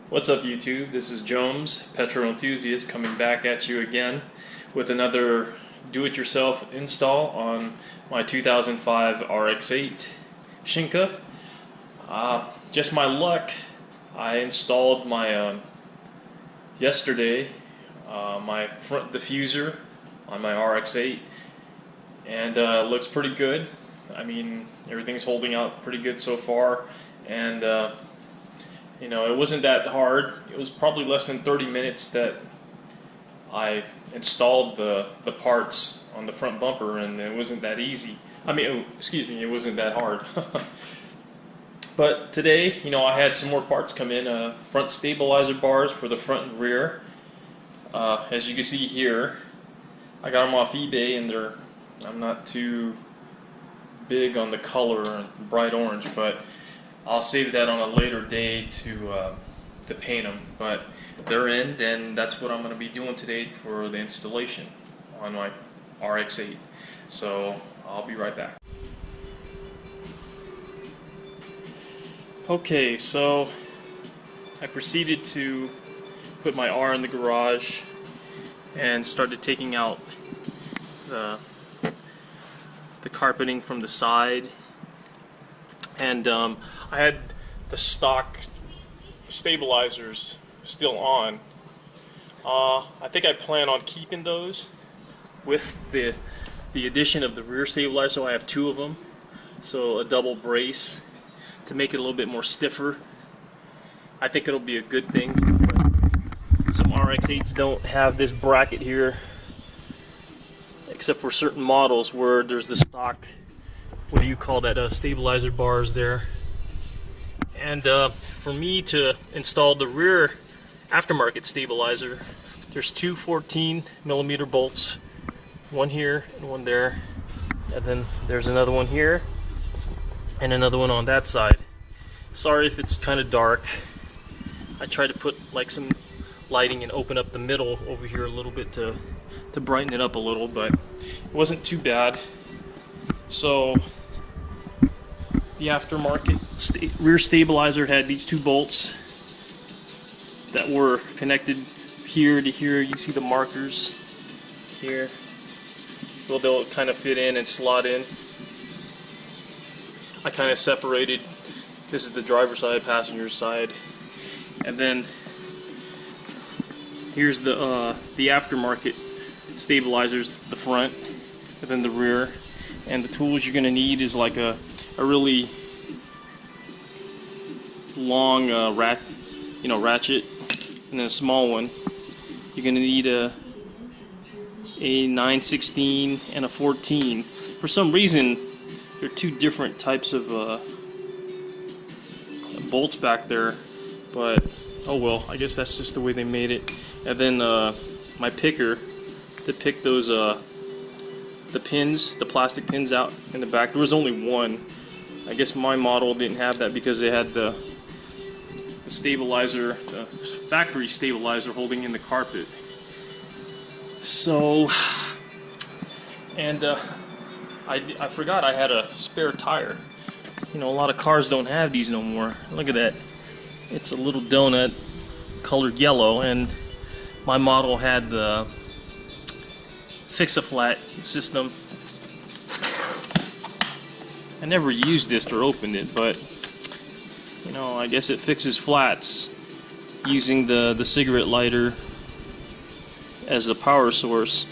What's up YouTube? This is Jones, Petro Enthusiast, coming back at you again with another do-it-yourself install on my 2005 RX8 Shinka. Just my luck, I installed my yesterday my front diffuser on my RX8, and looks pretty good. I mean, everything's holding out pretty good so far, and you know, it wasn't that hard. It was probably less than 30 minutes that I installed the parts on the front bumper, and it wasn't that easy. I mean, excuse me, it wasn't that hard. But today, you know, I had some more parts come in. Front stabilizer bars for the front and rear. As you can see here, I got them off eBay, and I'm not too big on the color, bright orange, but I'll save that on a later day to paint them. But they're in, and that's what I'm going to be doing today for the installation on my RX8. So I'll be right back. Okay, so I proceeded to put my R in the garage and started taking out the carpeting from the side. And I had the stock stabilizers still on. I think I plan on keeping those with the addition of the rear stabilizer, so I have two of them, so a double brace to make it a little bit more stiffer. I think it'll be a good thing. Some RX8s don't have this bracket here, except for certain models where there's the stock, what do you call that, stabilizer bars there. And for me to install the rear aftermarket stabilizer, there's two 14mm bolts, one here and one there, and then there's another one here and another one on that side. Sorry if it's kind of dark. I tried to put like some lighting and open up the middle over here a little bit to brighten it up a little, but it wasn't too bad. So the aftermarket rear stabilizer had these two bolts that were connected here to here. You see the markers here. Well, they'll kind of fit in and slot in. I kind of separated. This is the driver's side, passenger side, and then here's the aftermarket stabilizers, the front, and then the rear. And the tools you're going to need is like a really long ratchet, and then a small one. You're going to need a 9/16 and a 14. For some reason, there are two different types of bolts back there, but oh well, I guess that's just the way they made it. And then my picker to pick those the pins, the plastic pins out in the back. There was only one. I guess my model didn't have that because they had the stabilizer, the factory stabilizer holding in the carpet. So, and I forgot I had a spare tire. You know, a lot of cars don't have these no more. Look at that. It's a little donut colored yellow, and my model had the fix-a-flat system. I never used this or opened it, but you know, I guess it fixes flats using the cigarette lighter as the power source,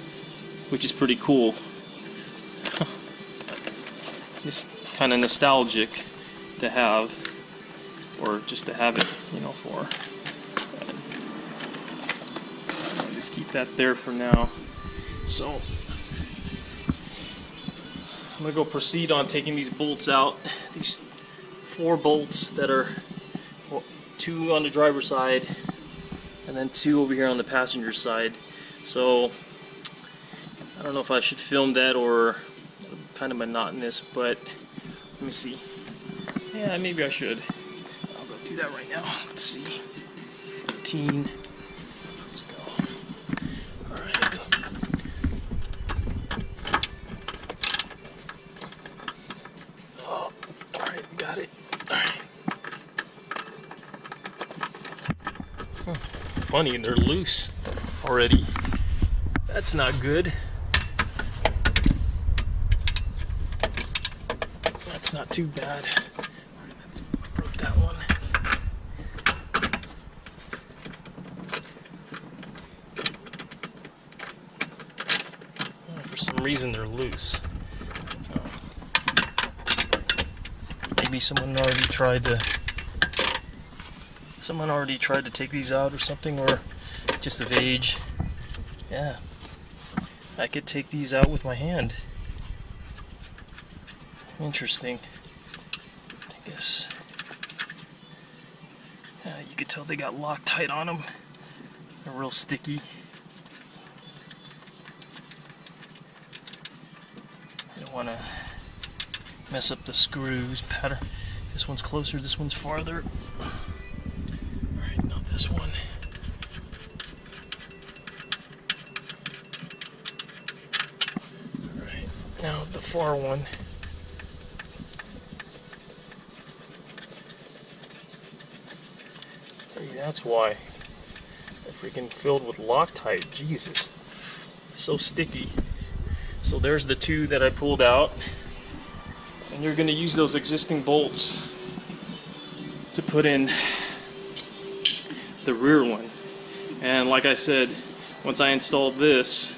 which is pretty cool. It's kind of nostalgic to have, or just to have it, you know, for. I'll just keep that there for now. So I'm gonna go proceed on taking these bolts out. These 4 bolts that are 2 on the driver's side and then 2 over here on the passenger side. So I don't know if I should film that or kind of monotonous, but let me see. Yeah, maybe I should. I'll go do that right now. Let's see. 14. Let's go. All right. Oh, all right, got it. All right. funny, they're loose already. That's not good. That's not too bad. I broke that one. Oh, for some reason they're loose. Maybe someone already tried to take these out or something, or just of age. Yeah, I could take these out with my hand. Interesting. I guess you could tell they got Loctite on them. They're real sticky. I don't want to mess up the screws pattern. This one's closer, this one's farther. Alright, now this one. Alright, now the far one. That's why they're freaking filled with Loctite. Jesus, so sticky. So there's the two that I pulled out, and you're going to use those existing bolts to put in the rear one. And like I said, once I installed this,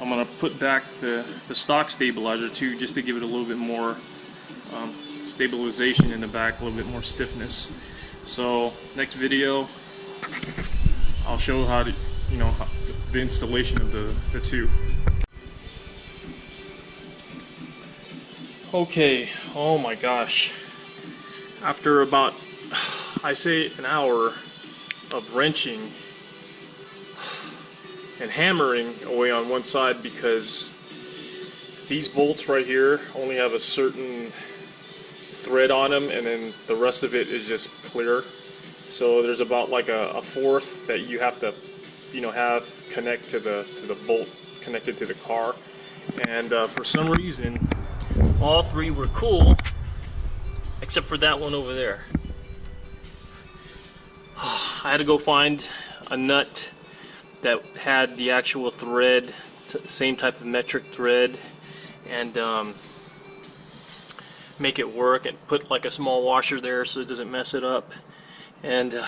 I'm going to put back the stock stabilizer too, just to give it a little bit more stabilization in the back, a little bit more stiffness. So next video, I'll show how to, the installation of the two. Okay, oh my gosh. After about, I say an hour of wrenching and hammering away on one side, because these bolts right here only have a certain thread on them, and then the rest of it is just clear. So there's about like a fourth that you have to, have connect to the bolt connected to the car. And for some reason, all three were cool, except for that one over there. I had to go find a nut that had the actual thread, same type of metric thread, and make it work, and put like a small washer there so it doesn't mess it up. And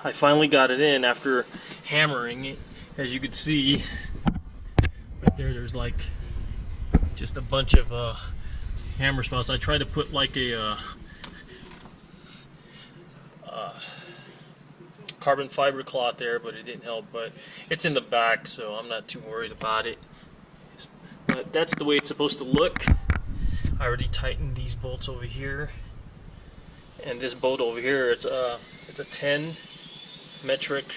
I finally got it in after hammering it. As you can see right there, there's like just a bunch of hammer spots. I tried to put like a carbon fiber cloth there, but it didn't help. But it's in the back, so I'm not too worried about it. But that's the way it's supposed to look. I already tightened these bolts over here, and this bolt over here, it's a 10 metric,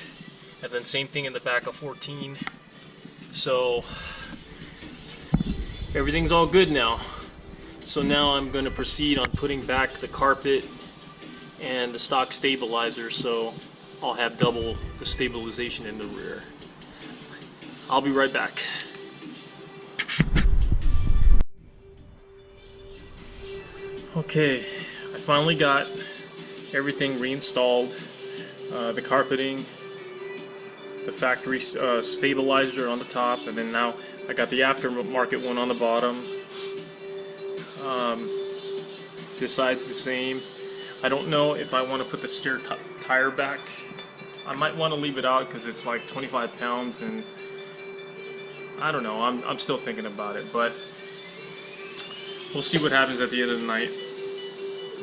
and then same thing in the back, of 14. So everything's all good now. So now I'm going to proceed on putting back the carpet and the stock stabilizer, so I'll have double the stabilization in the rear. I'll be right back. Okay, I finally got everything reinstalled. The carpeting, the factory stabilizer on the top, and then now I got the aftermarket one on the bottom. This side's the same. I don't know if I want to put the steer tire back. I might want to leave it out because it's like 25 pounds, and I don't know. I'm still thinking about it, but we'll see what happens at the end of the night.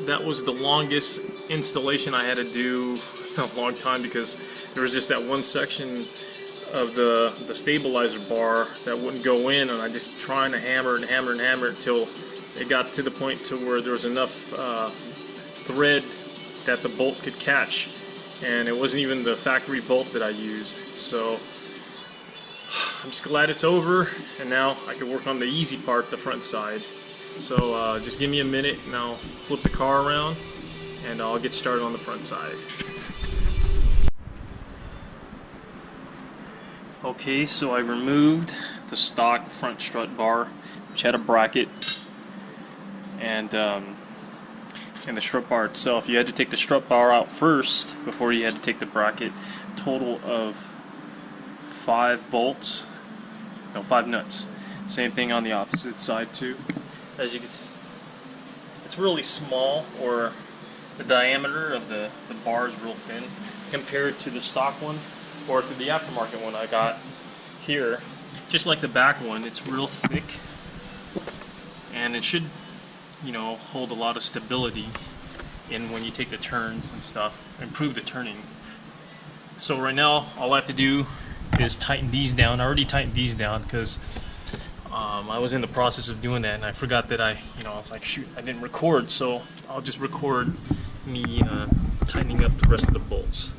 That was the longest installation I had to do in a long time, because there was just that one section of the stabilizer bar that wouldn't go in, and I just trying to hammer and hammer and hammer until it got to the point to where there was enough thread that the bolt could catch, and it wasn't even the factory bolt that I used. So I'm just glad it's over, and now I can work on the easy part, the front side. So just give me a minute and I'll flip the car around and I'll get started on the front side. Okay, so I removed the stock front strut bar, which had a bracket, and the strut bar itself. You had to take the strut bar out first before you had to take the bracket. Total of 5 bolts, no, 5 nuts. Same thing on the opposite side too. As you can see, it's really small, or the diameter of the bar is real thin compared to the stock one or to the aftermarket one I got here. Just like the back one, it's real thick, and it should, you know, hold a lot of stability in when you take the turns and stuff, improve the turning. So right now all I have to do is tighten these down. I already tightened these down because I was in the process of doing that and I forgot that I was like, shoot, I didn't record, so I'll just record me tightening up the rest of the bolts.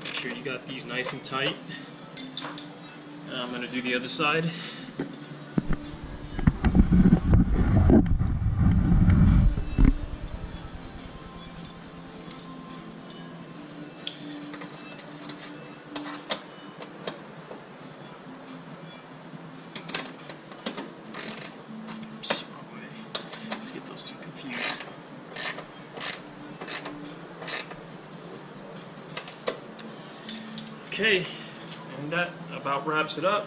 Make sure you got these nice and tight. I'm going to do the other side. Oops, wrong way. Let's get those two confused. Okay, and that about wraps it up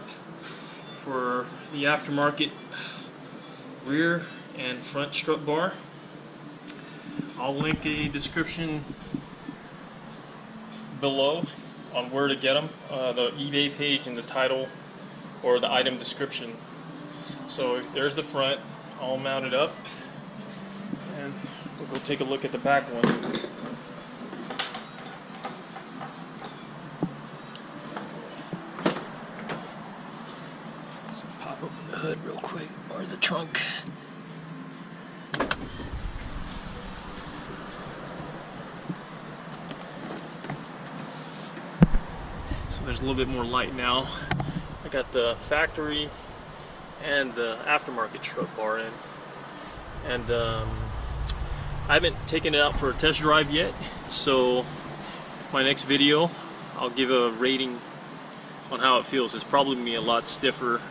for the aftermarket rear and front strut bar. I'll link a description below on where to get them, the eBay page and the title or the item description. So there's the front all mounted up, and we'll go take a look at the back one. Pop open the hood real quick, or the trunk. So there's a little bit more light now. I got the factory and the aftermarket strut bar in, and I haven't taken it out for a test drive yet, so my next video I'll give a rating on how it feels. It's probably going to be a lot stiffer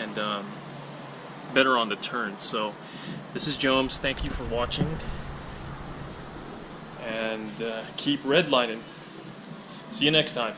and better on the turn. So this is Jones, thank you for watching, and keep redlining. See you next time.